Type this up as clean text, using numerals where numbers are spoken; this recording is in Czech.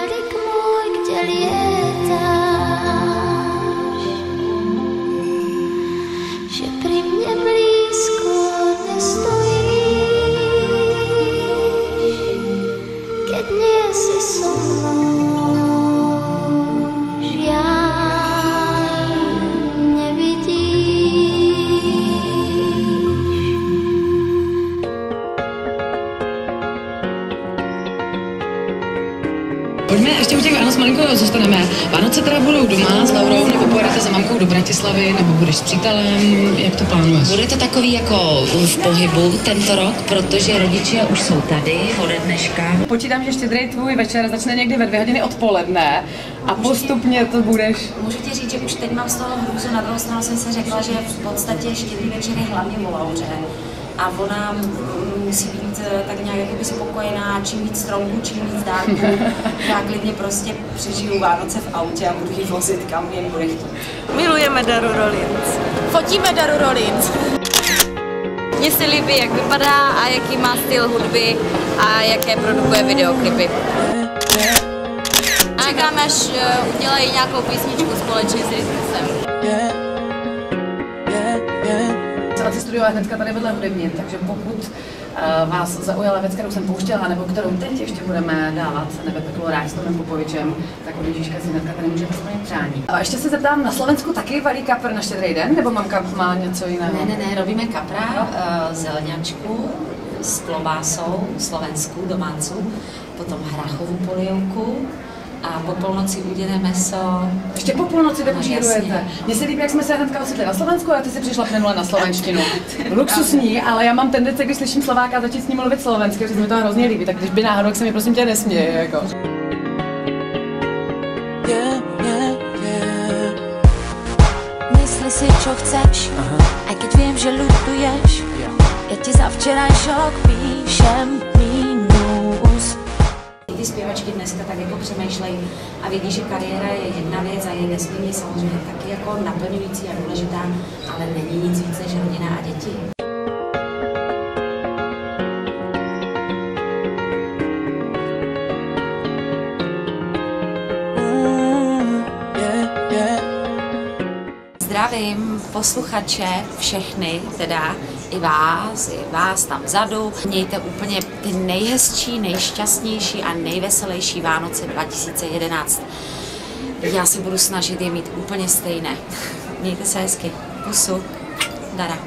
Dědek můj, kde lietáš, že pri mne blízko nestojíš, keď nie si so mnou, žiaľ nevidíš. Pojďme ještě u těch Vánoc malinko zůstaneme. Vánoce teda budou doma s Laurou, nebo pojedete za mamkou do Bratislavy, nebo budeš s přítelem, jak to plánuješ? Bude to takový jako v pohybu tento rok, protože rodiče už jsou tady ode dneška. Počítám, že Štědrý tvůj večer začne někdy ve 2 hodiny odpoledne a postupně to budeš... Můžu ti říct, že už teď mám z toho hrůzu, na druhou stranu jsem si řekla, že v podstatě Štědrý večer je hlavně o Lauře. A ona musí být tak nějak jakoby spokojená, čím víc stromků, čím víc dárků. Já klidně prostě přežiju Vánoce v autě a budu jí vozit, kam jen bude chtít. Milujeme Daru Rollins. Fotíme Daru Rollins. Mně se líbí, jak vypadá a jaký má styl hudby a jaké produkuje videoklipy. Čekáme, až udělají nějakou písničku společně s Rytmusem. Celá studio je hnedka tady vedle hudebně, takže pokud vás zaujala věc, kterou jsem pouštěla, nebo kterou teď ještě budeme dávat, Nebepeklo rád s Tomem Popovičem, tak od Ježíška si hnedka tady můžeme splnit přání. A ještě se zeptám, na Slovensku taky varí kapr na Štědrý den, nebo mamka má něco jiného? Ne, robíme kapra, zelňačku s klobásou, slovenskou, domácou, potom hrachovou polievku. A po půlnoci udělé meso. Ještě po půlnoci dopožírujete. Mně se líbí, jak jsme se hnedka ocitli na Slovensku a ty si přišla plynule na slovenštinu. Luxusní, ale já mám tendenci, když slyším Slováka, začít s ním mluvit slovensky, protože se mi to hrozně líbí, tak když by náhodou, se mi prosím tě nesměje, jako. Mysli si, čo chceš, aj keď viem, že ľutuješ. Ja ti za včerajšok píšem mínus. Ty zpěvačky dneska tak jako přemýšlejí a vědí, že kariéra je jedna věc a je nesmírně samozřejmě taky jako naplňující a důležitá, ale není nic víc než rodina a děti. Zdravím posluchače, všechny, teda i vás tam vzadu. Mějte úplně ty nejhezčí, nejšťastnější a nejveselější Vánoce 2011. Já se budu snažit je mít úplně stejné. Mějte se hezky. Pusu. Dara.